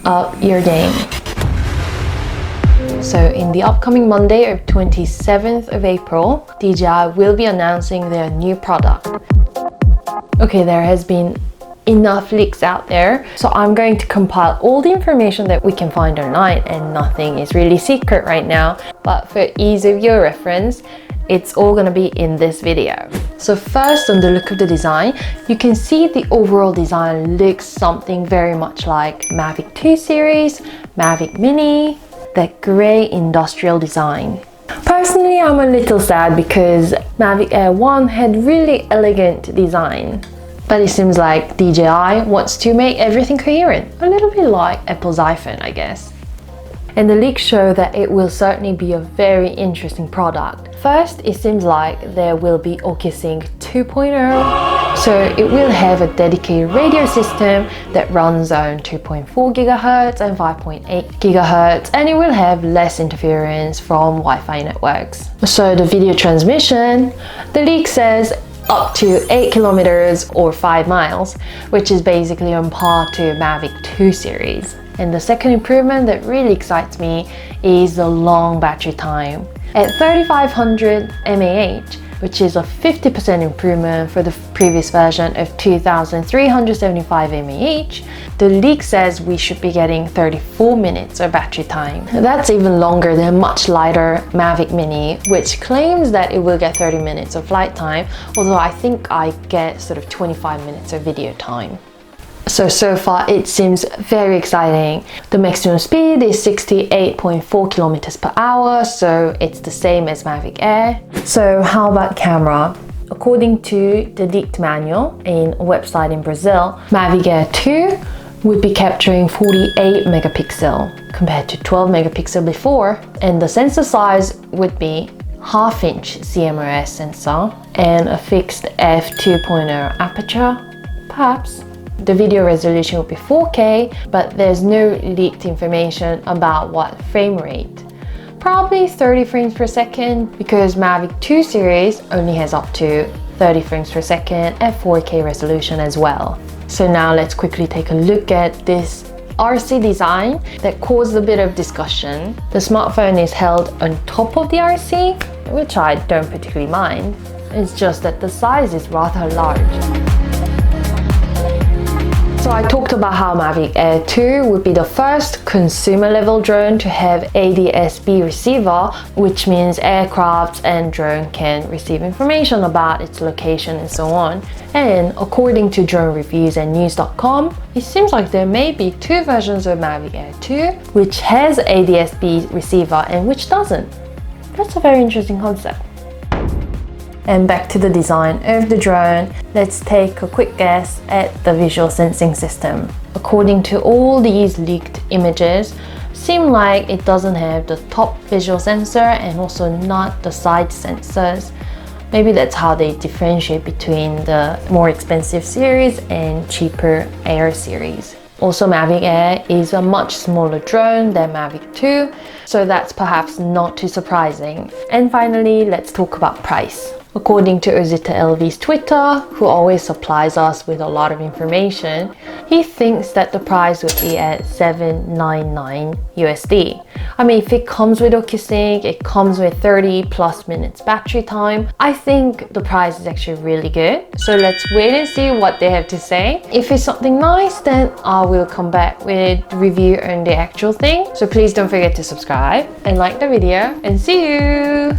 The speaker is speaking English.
up your game. So in the upcoming Monday of 27th of April, DJI will be announcing their new product. Okay, there has been enough leaks out there, so I'm going to compile all the information that we can find online, and nothing is really secret right now, but for ease of your reference, it's all gonna be in this video. So first, on the look of the design, you can see the overall design looks something very much like MAVIC 2 series, MAVIC Mini, that grey industrial design. Personally, I'm a little sad because MAVIC Air 1 had really elegant design. But it seems like DJI wants to make everything coherent, a little bit like Apple's iPhone, I guess. And the leaks show that it will certainly be a very interesting product. First, it seems like there will be OcuSync 2.0, so it will have a dedicated radio system that runs on 2.4 GHz and 5.8 GHz, and it will have less interference from Wi-Fi networks. So the video transmission, the leak says up to 8 kilometers or 5 miles, which is basically on par to MAVIC 2 series. And the second improvement that really excites me is the long battery time. At 3500 mAh, which is a 50% improvement for the previous version of 2375 mAh, the leak says we should be getting 34 minutes of battery time. That's even longer than much lighter MAVIC Mini, which claims that it will get 30 minutes of flight time, although I think I get sort of 25 minutes of video time. So far it seems very exciting. The maximum speed is 68.4 kilometers per hour, so it's the same as MAVIC Air. So how about camera? According to the leaked manual in a website in Brazil, MAVIC Air 2 would be capturing 48 megapixel compared to 12 megapixel before, and the sensor size would be half-inch CMOS sensor and a fixed f2.0 aperture, perhaps. The video resolution will be 4K, but there's no leaked information about what frame rate. Probably 30 frames per second, because MAVIC 2 series only has up to 30 frames per second at 4K resolution as well. So now let's quickly take a look at this RC design that caused a bit of discussion. The smartphone is held on top of the RC, which I don't particularly mind. It's just that the size is rather large. So I talked about how MAVIC Air 2 would be the first consumer-level drone to have ADS-B receiver, which means aircraft and drone can receive information about its location and so on. And according to drone reviews and news.com, it seems like there may be two versions of MAVIC Air 2, which has ADS-B receiver and which doesn't. That's a very interesting concept. And back to the design of the drone, let's take a quick guess at the visual sensing system. According to all these leaked images, seem like it doesn't have the top visual sensor and also not the side sensors. Maybe that's how they differentiate between the more expensive series and cheaper Air series. Also, MAVIC Air is a much smaller drone than MAVIC 2, so that's perhaps not too surprising. And finally, let's talk about price. According to Ozita LV's Twitter, who always supplies us with a lot of information, he thinks that the price would be at $799 USD. I mean, if it comes with OcuSync, it comes with 30 plus minutes battery time, I think the price is actually really good. So let's wait and see what they have to say. If it's something nice, then I will come back with a review on the actual thing. So please don't forget to subscribe and like the video, and see you!